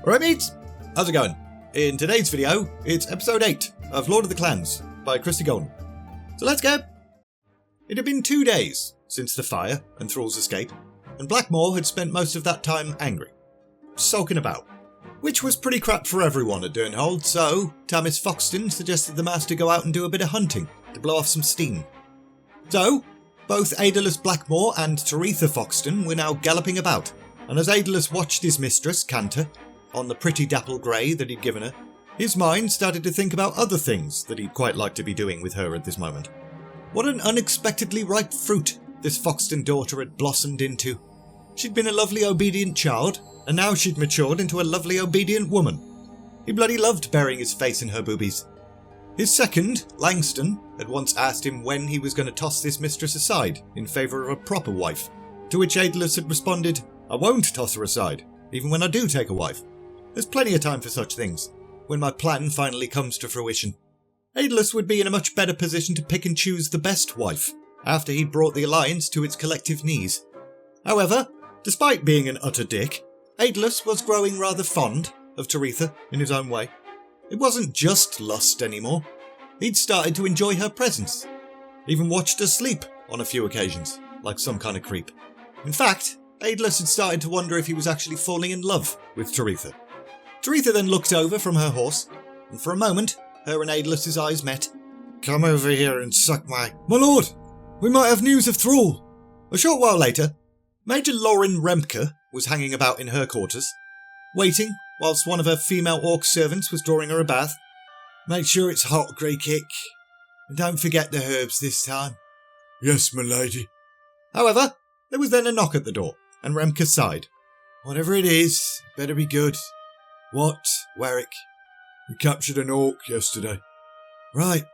Alright mates, how's it going? In today's video, it's episode 8 of Lord of the Clans by Christie Golden. So let's go! It had been 2 days since the fire and Thrall's escape, and Blackmore had spent most of that time angry, sulking about, which was pretty crap for everyone at Durnhold, so Tamis Foxton suggested the master go out and do a bit of hunting to blow off some steam. So, both Aedelas Blackmore and Taretha Foxton were now galloping about, and as Aedelas watched his mistress, Cantor, on the pretty dapple grey that he'd given her, his mind started to think about other things that he'd quite like to be doing with her at this moment. What an unexpectedly ripe fruit this Foxton daughter had blossomed into. She'd been a lovely obedient child, and now she'd matured into a lovely obedient woman. He bloody loved burying his face in her boobies. His second, Langston, had once asked him when he was going to toss this mistress aside in favour of a proper wife, to which Aedelas had responded, "I won't toss her aside, even when I do take a wife. There's plenty of time for such things, when my plan finally comes to fruition." Aedelas would be in a much better position to pick and choose the best wife, after he'd brought the alliance to its collective knees. However, despite being an utter dick, Aedelas was growing rather fond of Taretha in his own way. It wasn't just lust anymore. He'd started to enjoy her presence, even watched her sleep on a few occasions, like some kind of creep. In fact, Aedelas had started to wonder if he was actually falling in love with Taretha. Taretha then looked over from her horse, and for a moment, her and Aedelas' eyes met. "Come over here and suck my..." "My lord, we might have news of Thrall." A short while later, Major Lauren Remke was hanging about in her quarters, waiting whilst one of her female orc servants was drawing her a bath. "Make sure it's hot, Grey Kick, and don't forget the herbs this time." "Yes, my lady." However, there was then a knock at the door, and Remke sighed. "Whatever it is, it better be good." "What, Warwick?" "We captured an orc yesterday." "Right.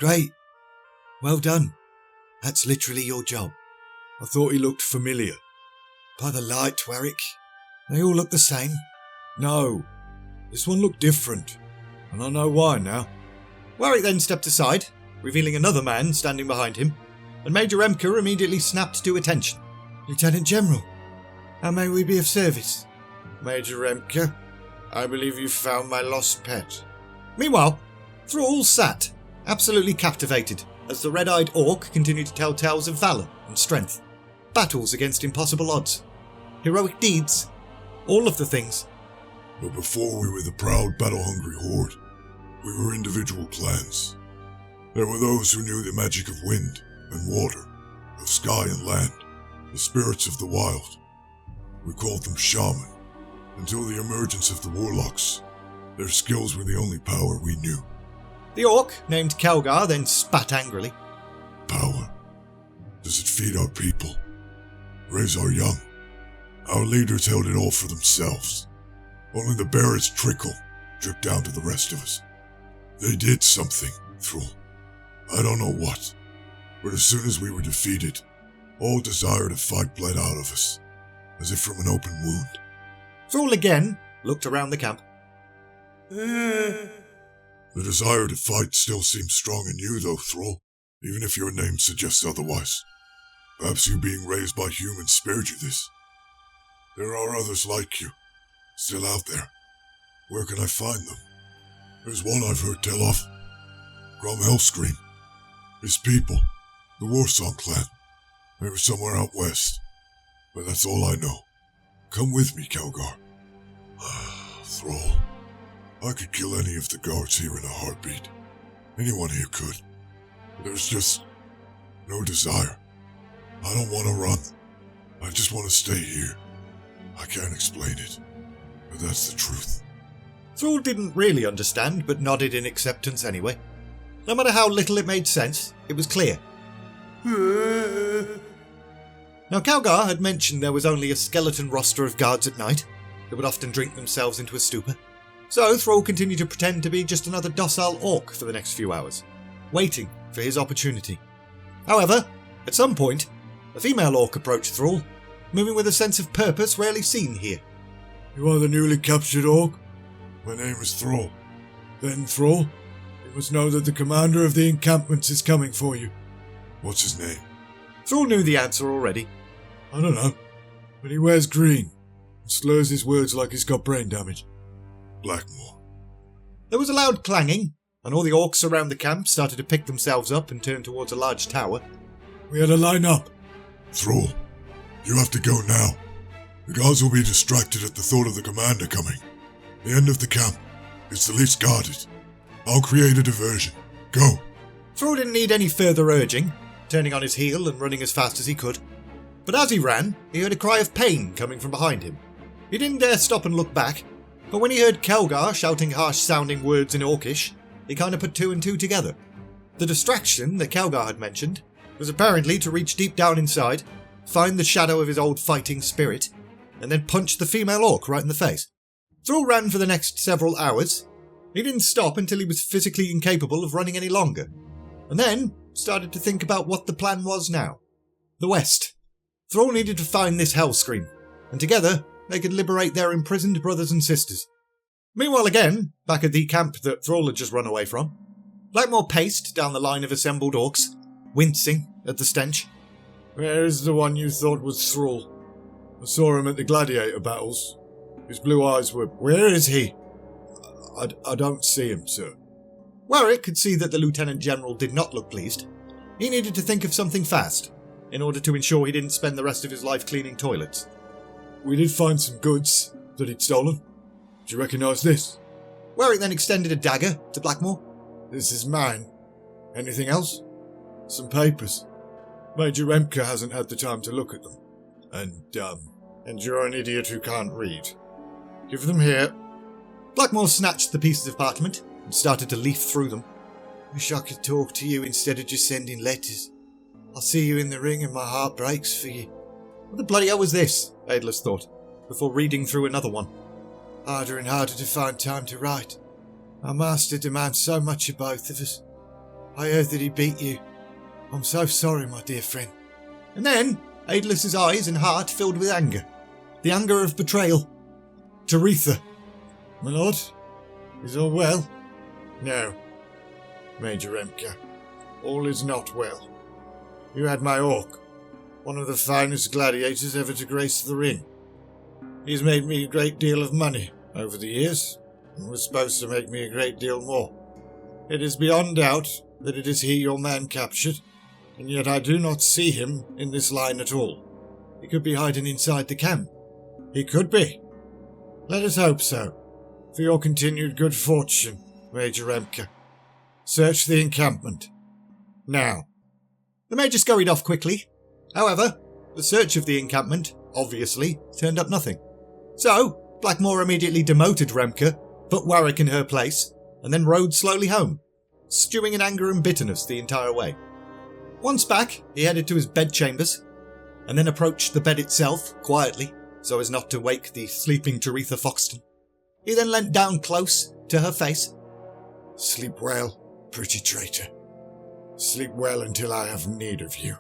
Great. Well done. That's literally your job." "I thought he looked familiar." "By the light, Warwick. They all look the same." "No. This one looked different, and I know why now." Warwick then stepped aside, revealing another man standing behind him, and Major Remke immediately snapped to attention. "Lieutenant General, how may we be of service?" "Major Remke, I believe you found my lost pet." Meanwhile, Thrall sat, absolutely captivated, as the red-eyed orc continued to tell tales of valour and strength, battles against impossible odds, heroic deeds, all of the things. "But before we were the proud, battle-hungry horde, we were individual clans. There were those who knew the magic of wind and water, of sky and land, the spirits of the wild. We called them shaman. Until the emergence of the warlocks, their skills were the only power we knew." The orc, named Kelgar, then spat angrily. "Power? Does it feed our people? Raise our young? Our leaders held it all for themselves. Only the barest trickle dripped down to the rest of us. They did something, Thrall. I don't know what, but as soon as we were defeated, all desire to fight bled out of us, as if from an open wound." Thrall again looked around the camp. "The desire to fight still seems strong in you, though, Thrall, even if your name suggests otherwise. Perhaps you being raised by humans spared you this. There are others like you, still out there. Where can I find them? There's one I've heard tell of. Grom Hellscream. His people, the Warsong clan. They were somewhere out west, but that's all I know. Come with me, Kelgar." "Thrall, I could kill any of the guards here in a heartbeat. Anyone here could. But there's just no desire. I don't want to run. I just want to stay here. I can't explain it, but that's the truth." Thrall didn't really understand, but nodded in acceptance anyway. No matter how little it made sense, it was clear. Now, Kelgar had mentioned there was only a skeleton roster of guards at night that would often drink themselves into a stupor. So Thrall continued to pretend to be just another docile orc for the next few hours, waiting for his opportunity. However, at some point, a female orc approached Thrall, moving with a sense of purpose rarely seen here. "You are the newly captured orc?" "My name is Thrall." "Then, Thrall, you must know that the commander of the encampments is coming for you." "What's his name?" Thrall knew the answer already. "I don't know, but he wears green. Slurs his words like he's got brain damage. Blackmore. There was a loud clanging, and all the orcs around the camp started to pick themselves up and turn towards a large tower. We had to line up. Thrall, you have to go now. The guards will be distracted at the thought of the commander coming. The end of the camp. It's the least guarded. I'll create a diversion. Go. Thrall didn't need any further urging, turning on his heel and running as fast as he could. But as he ran, he heard a cry of pain coming from behind him. He didn't dare stop and look back, but when he heard Kelgar shouting harsh-sounding words in Orcish, he kind of put two and two together. The distraction that Kelgar had mentioned was apparently to reach deep down inside, find the shadow of his old fighting spirit, and then punch the female orc right in the face. Thrall ran for the next several hours. He didn't stop until he was physically incapable of running any longer, and then started to think about what the plan was now. The West. Thrall needed to find this hellscream, and together they could liberate their imprisoned brothers and sisters. Meanwhile again, back at the camp that Thrall had just run away from, Blackmore paced down the line of assembled orcs, wincing at the stench. Where is the one you thought was Thrall? I saw him at the gladiator battles. His blue eyes were... Where is he? I don't see him, sir. Warwick could see that the Lieutenant General did not look pleased. He needed to think of something fast, in order to ensure he didn't spend the rest of his life cleaning toilets. We did find some goods that he'd stolen. Do you recognise this? Warwick then extended a dagger to Blackmore. This is mine. Anything else? Some papers. Major Remke hasn't had the time to look at them. And you're an idiot who can't read. Give them here. Blackmore snatched the pieces of parchment and started to leaf through them. Wish I could talk to you instead of just sending letters. I'll see you in the ring and my heart breaks for you. What the bloody hell was this? Aedelas thought, before reading through another one. Harder and harder to find time to write. Our master demands so much of both of us. I heard that he beat you. I'm so sorry, my dear friend. And then Aedelas's eyes and heart filled with anger. The anger of betrayal. Taretha. My lord, is all well? No, Major Remke. All is not well. You had my orc, one of the finest gladiators ever to grace the ring. He's made me a great deal of money over the years, and was supposed to make me a great deal more. It is beyond doubt that it is he your man captured, and yet I do not see him in this line at all. He could be hiding inside the camp. He could be. Let us hope so, for your continued good fortune, Major Remke. Search the encampment. Now. The Major scurried off quickly. However, the search of the encampment, obviously, turned up nothing. So, Blackmore immediately demoted Remke, put Warwick in her place, and then rode slowly home, stewing in anger and bitterness the entire way. Once back, he headed to his bedchambers, and then approached the bed itself, quietly, so as not to wake the sleeping Taretha Foxton. He then leant down close to her face. Sleep well, pretty traitor. Sleep well until I have need of you.